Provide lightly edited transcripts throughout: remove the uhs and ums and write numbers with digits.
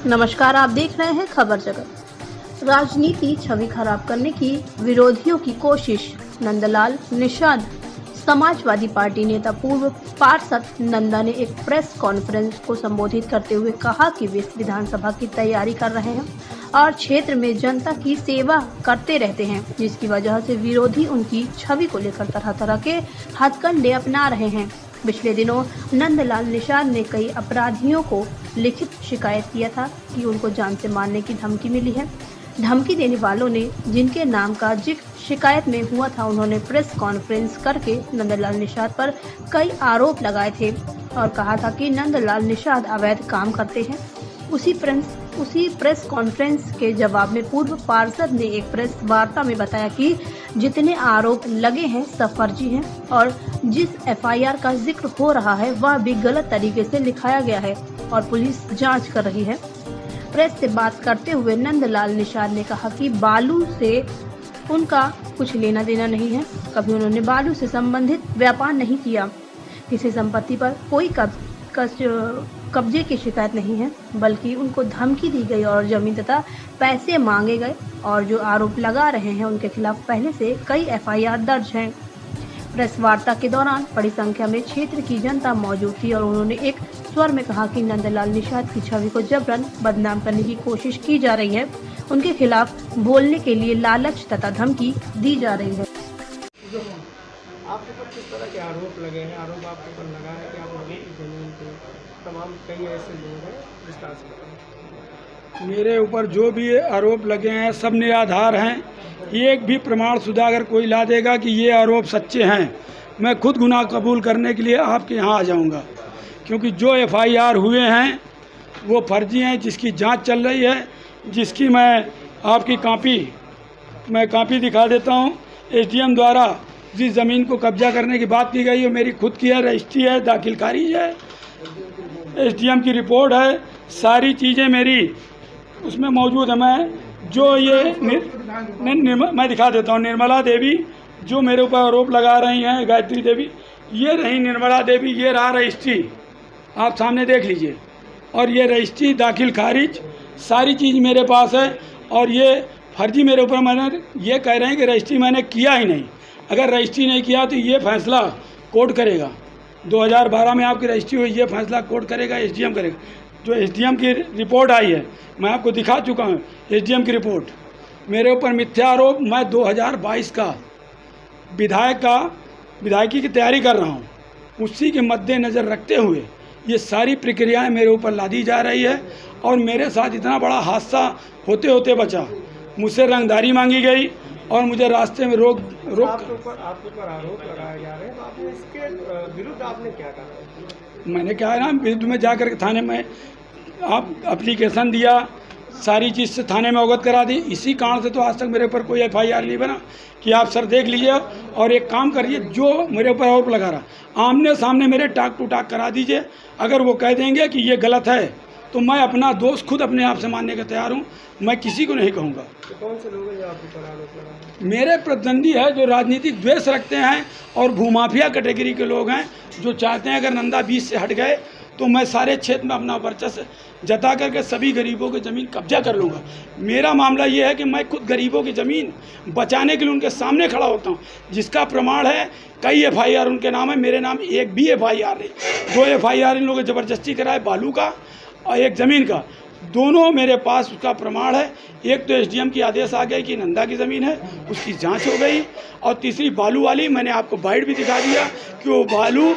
नमस्कार, आप देख रहे हैं खबर जगत। राजनीति छवि खराब करने की विरोधियों की कोशिश। नंदलाल निषाद। समाजवादी पार्टी नेता पूर्व पार्षद नंदा ने एक प्रेस कॉन्फ्रेंस को संबोधित करते हुए कहा कि वे विधानसभा की तैयारी कर रहे हैं और क्षेत्र में जनता की सेवा करते रहते हैं, जिसकी वजह से विरोधी उनकी छवि को लेकर तरह तरह के हथकंडे अपना रहे हैं। पिछले दिनों नंदलाल निषाद ने कई अपराधियों को लिखित शिकायत किया था कि उनको जान से मारने की धमकी मिली है। धमकी देने वालों ने जिनके नाम का जिक्र शिकायत में हुआ था, उन्होंने प्रेस कॉन्फ्रेंस करके नंदलाल निषाद पर कई आरोप लगाए थे और कहा था कि नंदलाल निषाद अवैध काम करते हैं। उसी प्रेस कॉन्फ्रेंस के जवाब में पूर्व पार्षद ने एक प्रेस वार्ता में बताया कि जितने आरोप लगे हैं सब फर्जी हैं और जिस एफआईआर का जिक्र हो रहा है वह भी गलत तरीके से लिखाया गया है और पुलिस जांच कर रही है। प्रेस से बात करते हुए नंदलाल निषाद ने कहा कि बालू से उनका कुछ लेना देना नहीं है, कभी उन्होंने बालू से संबंधित व्यापार नहीं किया, किसी संपत्ति पर कोई कब्जे की शिकायत नहीं है, बल्कि उनको धमकी दी गई और जमीन तथा पैसे मांगे गए और जो आरोप लगा रहे हैं उनके खिलाफ पहले से कई एफआईआर दर्ज हैं। प्रेस वार्ता के दौरान बड़ी संख्या में क्षेत्र की जनता मौजूद थी और उन्होंने एक स्वर में कहा कि नंदलाल निषाद की छवि को जबरन बदनाम करने की कोशिश की जा रही है, उनके खिलाफ बोलने के लिए लालच तथा धमकी दी जा रही है। आपके ऊपर किस तरह के आरोप लगे हैं? आरोप आपके ऊपर लगा है कि आप लोगों की जमीन पे तमाम कई ऐसे लोग हैं, विस्तार से बताएं। मेरे ऊपर जो भी आरोप लगे हैं सब निराधार हैं। एक भी प्रमाण शुदा अगर कोई ला देगा कि ये आरोप सच्चे हैं, मैं खुद गुनाह कबूल करने के लिए आपके यहाँ आ जाऊँगा, क्योंकि जो एफआईआर हुए हैं वो फर्जी हैं, जिसकी जांच चल रही है, जिसकी मैं आपकी कापी दिखा देता हूँ। एसडीएम द्वारा जिस ज़मीन को कब्जा करने की बात की गई है मेरी खुद की है, रजिस्ट्री है, दाखिल खारिज है, एसडीएम की रिपोर्ट है, सारी चीज़ें मेरी उसमें मौजूद है। मैं जो ये मैं दिखा देता हूँ। निर्मला देवी जो मेरे ऊपर आरोप लगा रही हैं, गायत्री देवी, ये रही निर्मला देवी, ये रहा रजिस्ट्री, आप सामने देख लीजिए, और ये रजिस्ट्री दाखिल खारिज सारी चीज़ मेरे पास है। और ये फर्जी मेरे ऊपर मैंने ये कह रहे हैं कि रजिस्ट्री मैंने किया ही नहीं। अगर रजिस्ट्री नहीं किया तो ये फैसला कोर्ट करेगा। 2012 में आपकी रजिस्ट्री हुई, ये फैसला कोर्ट करेगा, एसडीएम करेगा। जो एसडीएम की रिपोर्ट आई है मैं आपको दिखा चुका हूँ, एसडीएम की रिपोर्ट। मेरे ऊपर मिथ्या आरोप, मैं 2022 का विधायकी की तैयारी कर रहा हूँ, उसी के मद्देनज़र रखते हुए ये सारी प्रक्रियाएं मेरे ऊपर लादी जा रही है। और मेरे साथ इतना बड़ा हादसा होते होते बचा। मुझसे रंगदारी मांगी गई और मुझे रास्ते में रोक आपके ऊपर आरोप लगाए जा रहे हैं, तो आपने इसके विरुद्ध आपने क्या कहा? मैंने क्या है ना, विरुद्ध में जा कर के थाने में आप एप्लीकेशन दिया, सारी चीज़ से थाने में अवगत करा दी। इसी कारण से तो आज तक मेरे ऊपर कोई एफआईआर नहीं बना कि आप सर देख लीजिए और एक काम करिए, जो मेरे ऊपर आरोप लगा रहा आमने सामने मेरे टाक टू टाक करा दीजिए। अगर वो कह देंगे कि ये गलत है तो मैं अपना दोष खुद अपने आप से मानने के तैयार हूँ, मैं किसी को नहीं कहूँगा। तो कौन से लोग हैं जो आपके ऊपर आरोप लगा रहे हैं? मेरे प्रतिद्वंदी है जो राजनीतिक द्वेष रखते हैं और भूमाफिया कैटेगरी के लोग हैं, जो चाहते हैं अगर नंदा बीच से हट गए तो मैं सारे क्षेत्र में अपना वर्चस्व जता करके सभी गरीबों की ज़मीन कब्जा कर लूँगा। मेरा मामला ये है कि मैं खुद गरीबों की ज़मीन बचाने के लिए उनके सामने खड़ा होता हूँ, जिसका प्रमाण है कई एफआईआर उनके नाम है, मेरे नाम एक भी एफआईआर नहीं। 2 एफआईआर इन लोगों ने ज़बरदस्ती कराए, बालू का और एक ज़मीन का, दोनों मेरे पास उसका प्रमाण है। एक तो एसडीएम की आदेश आ गई कि नंदा की ज़मीन है, उसकी जांच हो गई, और तीसरी बालू वाली मैंने आपको बाइट भी दिखा दिया कि वो बालू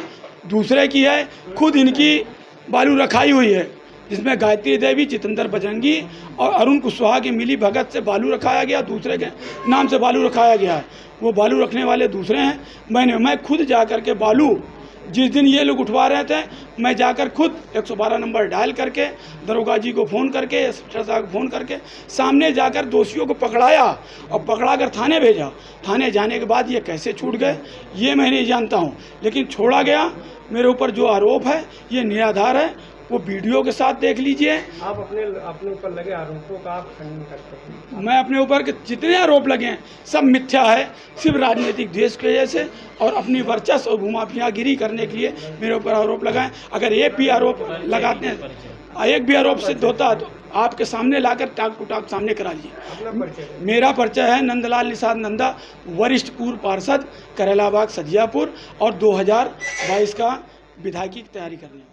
दूसरे की है, खुद इनकी बालू रखाई हुई है, जिसमें गायत्री देवी, जितेंद्र बजरंगी और अरुण कुशवाहा की मिली भगत से बालू रखाया गया, दूसरे के नाम से बालू रखाया गया है। वो बालू रखने वाले दूसरे हैं। मैं खुद जा कर के बालू जिस दिन ये लोग उठवा रहे थे, मैं जाकर खुद 112 नंबर डायल करके, दरोगा जी को फ़ोन करके, एसपी साहब को फ़ोन करके सामने जाकर दोषियों को पकड़ाया और पकड़ा कर थाने भेजा। थाने जाने के बाद ये कैसे छूट गए ये मैं नहीं जानता हूँ, लेकिन छोड़ा गया। मेरे ऊपर जो आरोप है ये निराधार है वो वीडियो के साथ देख लीजिए। आप अपने ऊपर लगे आरोपों का आप खंडन करते हैं? मैं अपने ऊपर के जितने आरोप लगे हैं सब मिथ्या है, सिर्फ राजनीतिक द्वेष की वजह से और अपनी वर्चस्व और घुमाफियागिरी करने के लिए मेरे ऊपर आरोप लगाएं। अगर एक भी आरोप लगाते हैं, एक भी आरोप सिद्ध होता है तो आपके सामने लाकर टाक टू टाक सामने करा लीजिए। अपना परिचय दें। मेरा परिचय है नंदलाल निषाद नंदा, वरिष्ठ पूर्व पार्षद, करेलाबाग सजियापुर और 2022 का विधायकी की तैयारी करने।